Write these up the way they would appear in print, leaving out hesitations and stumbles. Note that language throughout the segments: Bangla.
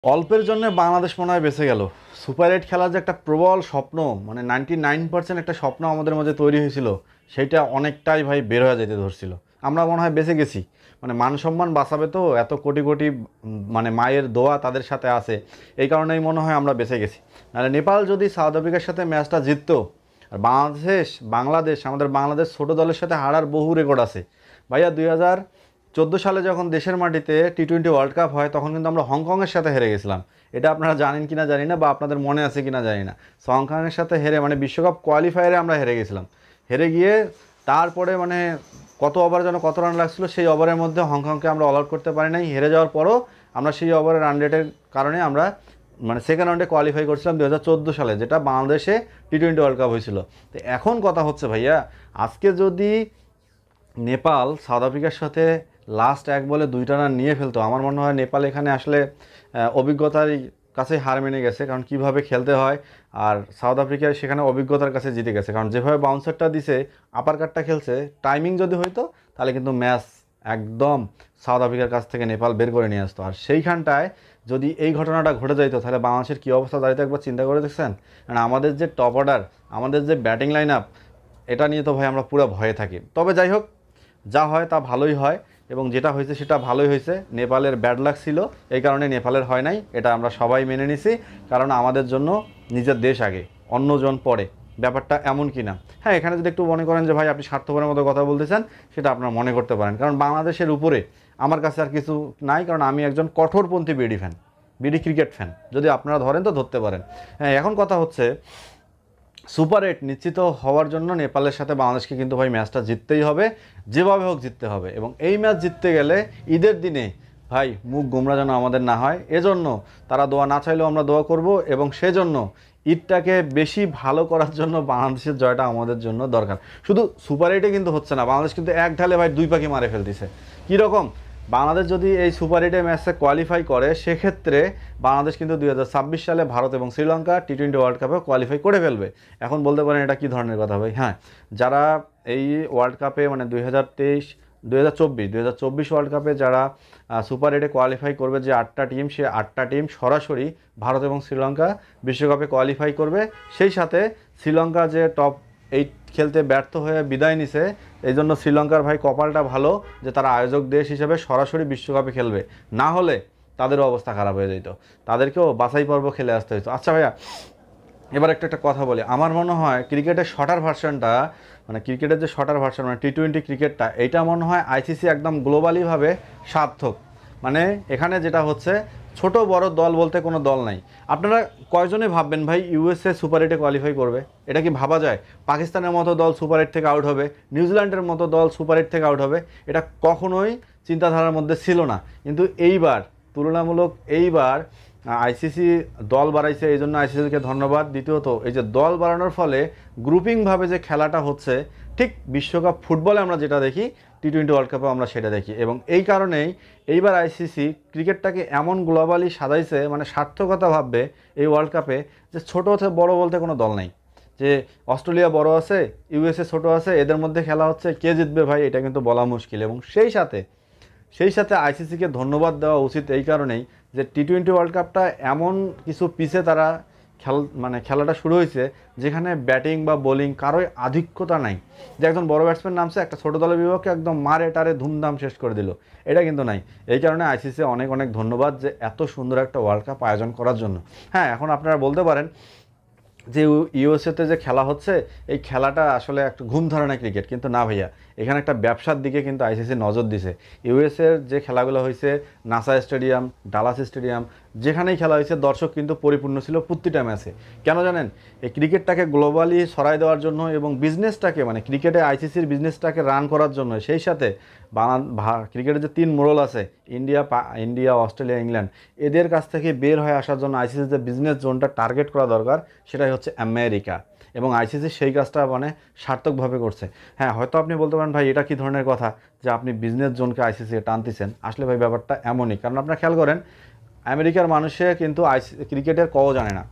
অল্পের জন্য বাংলাদেশ মনে হয় বেঁচে গেল। সুপার এইট খেলার যে একটা প্রবল স্বপ্ন, মানে 99% একটা স্বপ্ন আমাদের মাঝে তৈরি হয়েছিল, সেইটা অনেকটাই ভাই বের হয়ে যেতে ধরছিল। আমরা মনে হয় বেঁচে গেছি, মানে মান সম্মান বাঁচাবে তো, এত কোটি কোটি মানে মায়ের দোয়া তাদের সাথে আছে, এই কারণেই মনে হয় আমরা বেঁচে গেছি। নাহলে নেপাল যদি সাউথ আফ্রিকার সাথে ম্যাচটা জিততো, আর বাংলাদেশ আমাদের বাংলাদেশ ছোট দলের সাথে হারার বহু রেকর্ড আছে ভাইয়া। 2014 সালে যখন দেশের মাটিতে টি-20 ওয়ার্ল্ড কাপ হয়, তখন কিন্তু আমরা হংকংয়ের সাথে হেরে গেছিলাম। এটা আপনারা জানেন কিনা জানি না, বা আপনাদের মনে আছে কিনা জানি না। সো হংকংয়ের সাথে হেরে, মানে বিশ্বকাপ কোয়ালিফায়ারে আমরা হেরে গেছিলাম। হেরে গিয়ে তারপরে মানে কত ওভার যেন কত রান লাগছিল, সেই ওভারের মধ্যে হংকংকে আমরা অল আউট করতে পারি নাই। হেরে যাওয়ার পরও আমরা সেই ওভারের রান রেটের কারণে আমরা মানে সেকেন্ড রাউন্ডে কোয়ালিফাই করছিলাম 2014 সালে, যেটা বাংলাদেশে টি-20 ওয়ার্ল্ড কাপ হয়েছিল। তো এখন কথা হচ্ছে ভাইয়া, আজকে যদি নেপাল সাউথ আফ্রিকার সাথে লাস্ট এক বলে 2টা রান নিয়ে ফেলতো, আমার মনে হয় নেপাল এখানে আসলে অভিজ্ঞতার কাছে হার মেনে গেছে, কারণ কিভাবে খেলতে হয়। আর সাউথ আফ্রিকা সেখানে অভিজ্ঞতার কাছে জিতে গেছে, কারণ যেভাবে বাউন্সারটা দিছে, আপার কাটটা খেলছে, টাইমিং যদি হইতো তাহলে কিন্তু ম্যাচ একদম সাউথ আফ্রিকার কাছ থেকে নেপাল বের করে নিয়ে আসতো। আর সেইখানটায় যদি এই ঘটনাটা ঘটে যাইতো, তাহলে বাংলাদেশের কী অবস্থা দাঁড়িয়ে একবার চিন্তা করে দেখছেন। কারণ আমাদের যে টপ অর্ডার, আমাদের যে ব্যাটিং লাইন আপ, এটা নিয়ে তো ভাই আমরা পুরো ভয়ে থাকি। তবে যাই হোক, যা হয় তা ভালোই হয়, এবং যেটা হয়েছে সেটা ভালোই হয়েছে। নেপালের ব্যাড লাক ছিল, এই কারণে নেপালের হয় নাই, এটা আমরা সবাই মেনে নিছি। কারণ আমাদের জন্য নিজের দেশ আগে, অন্যজন পরে, ব্যাপারটা এমন কি না। হ্যাঁ, এখানে যদি একটু মনে করেন যে ভাই আপনি স্বার্থপরের মতো কথা বলতেছেন, সেটা আপনারা মনে করতে পারেন, কারণ বাংলাদেশের উপরে আমার কাছে আর কিছু নাই, কারণ আমি একজন কঠোরপন্থী BD fan, BD cricket fan, যদি আপনারা ধরেন তো ধরতে পারেন। হ্যাঁ, এখন কথা হচ্ছে সুপার এইট নিশ্চিত হওয়ার জন্য নেপালের সাথে বাংলাদেশকে কিন্তু ভাই ম্যাচটা জিততেই হবে, যেভাবে হোক জিততে হবে। এবং এই ম্যাচ জিততে গেলে ঈদের দিনে ভাই মুখ গোমরা যেন আমাদের না হয়, এজন্য তারা দোয়া না চাইলেও আমরা দোয়া করব। এবং সেজন্য ঈদটাকে বেশি ভালো করার জন্য বাংলাদেশের জয়টা আমাদের জন্য দরকার। শুধু সুপার এইটে কিন্তু হচ্ছে না, বাংলাদেশ কিন্তু এক ঢালে ভাই 2 পাখি মারে ফেলতেছে। কীরকম? বাংলাদেশ যদি এই সুপার এইটে ম্যাচে কোয়ালিফাই করে, সেক্ষেত্রে বাংলাদেশ কিন্তু 2026 সালে ভারত এবং শ্রীলঙ্কা টি-20 ওয়ার্ল্ড কাপে কোয়ালিফাই করে ফেলবে। এখন বলতে পারেন এটা কী ধরনের কথা ভাই? হ্যাঁ, যারা এই ওয়ার্ল্ড কাপে মানে 2024 ওয়ার্ল্ড কাপে যারা সুপার এইটে কোয়ালিফাই করবে, যে 8টা টিম, সে 8টা টিম সরাসরি ভারত এবং শ্রীলঙ্কা বিশ্বকাপে কোয়ালিফাই করবে। সেই সাথে শ্রীলঙ্কা যে টপ 8 খেলতে ব্যর্থ হয়ে বিদায় নিছে, এই জন্য শ্রীলঙ্কার ভাই কপালটা ভালো যে তারা আয়োজক দেশ হিসেবে সরাসরি বিশ্বকাপে খেলবে। না হলে তাদেরও অবস্থা খারাপ হয়ে যেত, তাদেরকেও বাছাই পর্ব খেলে আসতে হতো। আচ্ছা ভাইয়া, এবার একটা কথা বলি। আমার মনে হয় ক্রিকেটের শর্টার ভার্সনটা, মানে ক্রিকেটের যে শর্টার ভার্সন মানে টি-20 ক্রিকেটটা, এইটা মনে হয় আইসিসি একদম গ্লোবালিভাবে সার্থক। মানে এখানে যেটা হচ্ছে, ছোট বড় দল বলতে কোনো দল নাই। আপনারা কয়জনে ভাববেন ভাই ইউএসএ সুপার এইটে কোয়ালিফাই করবে? এটা কি ভাবা যায়? পাকিস্তানের মতো দল সুপার এইট থেকে আউট হবে, নিউজিল্যান্ডের মতো দল সুপার এইট থেকে আউট হবে, এটা কখনোই চিন্তাধারার মধ্যে ছিল না। কিন্তু এইবার তুলনামূলক, এইবার আইসিসি দল বাড়াইছে, এই জন্য আইসিসিকে ধন্যবাদ। দ্বিতীয়ত, এই যে দল বাড়ানোর ফলে গ্রুপিংভাবে যে খেলাটা হচ্ছে, ঠিক বিশ্বকাপ ফুটবলে আমরা যেটা দেখি, টি-20 ওয়ার্ল্ড কাপে আমরা সেটা দেখি। এবং এই কারণেই এইবার আইসিসি ক্রিকেটটাকে এমন গ্লোবালি সাজাইছে, মানে সার্থকতা ভাববে এই ওয়ার্ল্ড কাপে, যে ছোটো হচ্ছে বড় বলতে কোনো দল নাই। যে অস্ট্রেলিয়া বড় আছে, ইউএসএ ছোট আছে, এদের মধ্যে খেলা হচ্ছে, কে জিতবে ভাই এটা কিন্তু বলা মুশকিল। এবং সেই সাথে আইসিসিকে ধন্যবাদ দেওয়া উচিত এই কারণেই যে টি-20 ওয়ার্ল্ড কাপটা এমন কিছু পিছে তারা খেলাটা শুরু হয়েছে, যেখানে ব্যাটিং বা বোলিং কারোই আধিক্যতা নাই, যে একজন বড় ব্যাটসম্যান নামছে, একটা ছোটো দলের বিপক্ষে একদম মারে টারে ধুমধাম শেষ করে দিল, এটা কিন্তু নাই। এই কারণে আইসিসি অনেক অনেক ধন্যবাদ যে এত সুন্দর একটা ওয়ার্ল্ড কাপ আয়োজন করার জন্য। হ্যাঁ, এখন আপনারা বলতে পারেন যে ইউএসএতে যে খেলা হচ্ছে, এই খেলাটা আসলে একটা ঘুম ধরনের ক্রিকেট, কিন্তু না ভাইয়া, এখানে একটা ব্যবসার দিকে কিন্তু আইসিসি নজর দিছে। ইউএসএর যে খেলাগুলো হয়েছে, নাসা স্টেডিয়াম, ডালাস স্টেডিয়াম, যেখানেই খেলা হয়েছে, দর্শক কিন্তু পরিপূর্ণ ছিল প্রতিটা ম্যাচে। কেন জানেন? এই ক্রিকেটটাকে গ্লোবালি ছড়াই দেওয়ার জন্য, এবং বিজনেসটাকে মানে ক্রিকেটে আইসিসির বিজনেসটাকে রান করার জন্য। সেই সাথে ক্রিকেটের যে 3 মোড়ল আছে, ইন্ডিয়া, অস্ট্রেলিয়া, ইংল্যান্ড, এদের কাছ থেকে বের হয়ে আসার জন্য আইসিসির যে বিজনেস জোনটা টার্গেট করা দরকার, সেটাই হচ্ছে আমেরিকা। এবং আইসিসি সেই কাজটা মানে সার্থকভাবে করছে। হ্যাঁ, হয়তো আপনি বলতে পারেন ভাই এটা কী ধরনের কথা যে আপনি বিজনেস জোনকে আইসিসি টানতেছেন। আসলে ভাই ব্যাপারটা এমনই, কারণ আপনারা খেয়াল করেন, আমেরিকার মানুষে কিন্তু ক্রিকেটের কও জানে না,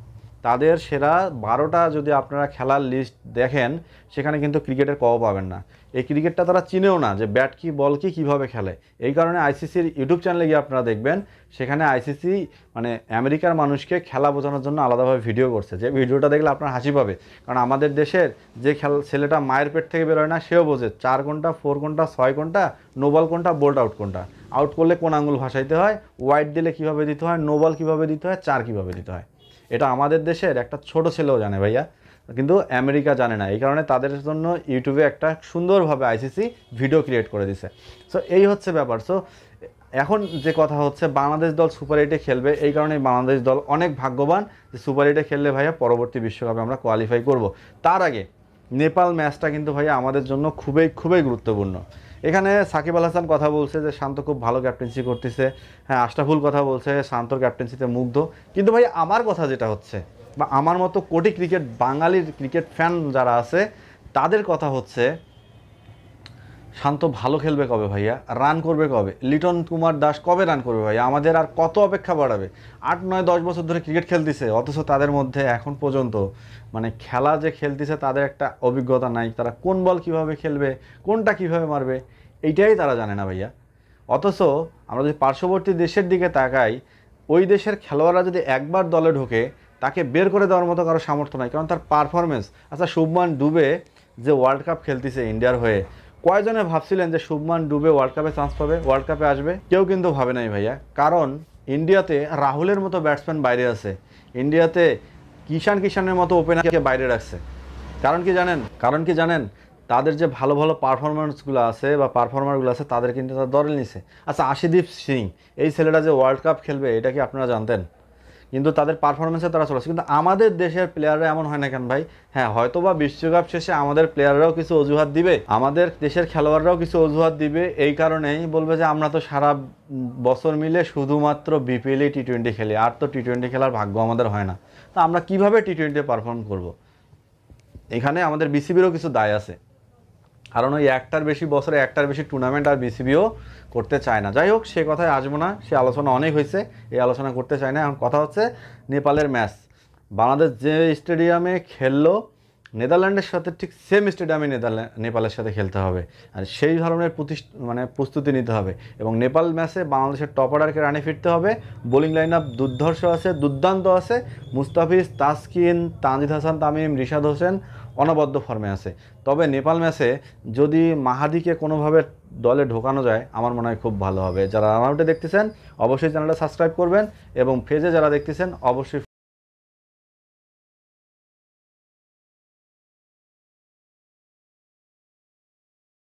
তাদের সেরা 12টা যদি আপনারা খেলার লিস্ট দেখেন, সেখানে কিন্তু ক্রিকেটের পাবেন না। এই ক্রিকেটটা তারা চিনেও না যে ব্যাট কি বল কি কীভাবে খেলে। এই কারণে আইসিসির ইউটিউব চ্যানেলে গিয়ে আপনারা দেখবেন, সেখানে আইসিসি মানে আমেরিকার মানুষকে খেলা বোঝানোর জন্য আলাদাভাবে ভিডিও করছে, যে ভিডিওটা দেখলে আপনার হাসি পাবে। কারণ আমাদের দেশের যে ছেলেটা মায়ের পেট থেকে বেরোয় না, সেও বোঝে 4 কোনটা, 4 কোনটা, 6 কোনটা, নো বল কোনটা, বোল্ড আউট কোনটা, আউট করলে কোন আঙুল ভাসাইতে হয়, ওয়াইড দিলে কীভাবে দিতে হয়, নো বল কীভাবে দিতে হয়, 4 কীভাবে দিতে হয়। এটা আমাদের দেশের একটা ছোট ছেলেও জানে ভাইয়া, কিন্তু আমেরিকা জানে না। এই কারণে তাদের জন্য ইউটিউবে একটা সুন্দরভাবে আইসিসি ভিডিও ক্রিয়েট করে দিছে। সো এই হচ্ছে ব্যাপার। সো এখন যে কথা হচ্ছে, বাংলাদেশ দল সুপার 8-এ খেলবে, এই কারণে বাংলাদেশ দল অনেক ভাগ্যবান যে সুপার 8-এ খেললে ভাইয়া পরবর্তী বিশ্বকাপে আমরা কোয়ালিফাই করব। তার আগে নেপাল ম্যাচটা কিন্তু ভাইয়া আমাদের জন্য খুবই খুবই গুরুত্বপূর্ণ। এখানে সাকিব আল হাসান কথা বলছে যে শান্ত খুব ভালো ক্যাপ্টেন্সি করতেছে, হ্যাঁ আশরাফুল কথা বলছে শান্তর ক্যাপ্টেন্সিতে মুগ্ধ। কিন্তু ভাই আমার কথা যেটা হচ্ছে, বা আমার মতো কোটি বাঙালির ক্রিকেট ফ্যান যারা আছে, তাদের কথা হচ্ছে, শান্ত ভালো খেলবে কবে ভাইয়া? রান করবে কবে? লিটন কুমার দাস কবে রান করবে ভাইয়া? আমাদের আর কত অপেক্ষা বাড়াবে? 8, 9, 10 বছর ধরে ক্রিকেট খেলতেছে, অথচ তাদের মধ্যে এখন পর্যন্ত মানে খেলা যে খেলতেছে তাদের একটা অভিজ্ঞতা নাই। তারা কোন বল কিভাবে খেলবে, কোনটা কিভাবে মারবে, এইটাই তারা জানে না ভাইয়া। অথচ আমরা যদি পার্শ্ববর্তী দেশের দিকে তাকাই, ওই দেশের খেলোয়াড়রা যদি একবার দলে ঢোকে, তাকে বের করে দেওয়ার মতো কারো সামর্থ্য নাই, কারণ তার পারফরমেন্স। আচ্ছা, শুভমান ডুবে যে ওয়ার্ল্ড কাপ খেলতেছে ইন্ডিয়ার হয়ে, কয়জনে ভাবছিলেন যে শুভমান ডুবে ওয়ার্ল্ড কাপে চান্স পাবে, ওয়ার্ল্ড কাপে আসবে? কেউ কিন্তু ভাবে নাই ভাইয়া। কারণ ইন্ডিয়াতে রাহুলের মতো ব্যাটসম্যান বাইরে আছে, ইন্ডিয়াতে কিষানের মতো ওপেনারকে বাইরে রাখছে। কারণ কি জানেন? তাদের যে ভালো ভালো পারফরমেন্সগুলো আছে বা পারফর্মারগুলো আছে, তাদের কিন্তু তারা দলে নিছে। আচ্ছা, আশিদীপ সিং এই ছেলেটা যে ওয়ার্ল্ড কাপ খেলবে, এটা কি আপনারা জানতেন? কিন্তু তাদের পারফরমেন্সে তারা চলেছে। কিন্তু আমাদের দেশের প্লেয়াররা এমন হয় না কেন ভাই? হ্যাঁ, হয়তো বা বিশ্বকাপ শেষে আমাদের প্লেয়াররাও কিছু অজুহাত দিবে, আমাদের দেশের খেলোয়াড়রাও কিছু অজুহাত দিবে। এই কারণেই বলবে যে আমরা তো সারা বছর মিলে শুধুমাত্র বিপিএলে টি-20 খেলি, আর তো টি-20 খেলার ভাগ্য আমাদের হয় না। তো আমরা কিভাবে টি-20 পারফর্ম করব? এখানে আমাদের বিসিবিরও কিছু দায় আছে, কারণ ওই বছরে একটার বেশি টুর্নামেন্ট আর বিসিবিও করতে চায় না। যাই হোক, সে কথায় আসবো না, সে আলোচনা অনেক হয়েছে, এই আলোচনা করতে চায় না। এখন কথা হচ্ছে নেপালের ম্যাচ। বাংলাদেশ যে স্টেডিয়ামে খেললো নেদারল্যান্ডের সাথে, ঠিক সেম স্টেডিয়ামে নেপালের সাথে খেলতে হবে, আর সেই ধরনের প্রস্তুতি নিতে হবে। এবং নেপাল ম্যাচে বাংলাদেশের টপ অর্ডারকে রানে ফিরতে হবে। বোলিং লাইন আপ দুর্দান্ত আছে। মুস্তাফিজ, তাসকিন, তানজিদ হাসান তামিম, রিশাদ হোসেন অনবদ্য ফর্মে আছে। তবে নেপাল ম্যাচে যদি মাহাদিকে কোনোভাবে দলে ঢোকানো যায়, আমার মনে হয় খুব ভালো হবে। যারা রান আউটে দেখতেছেন অবশ্যই চ্যানেলটা সাবস্ক্রাইব করবেন, এবং পেজে যারা দেখতেছেন অবশ্যই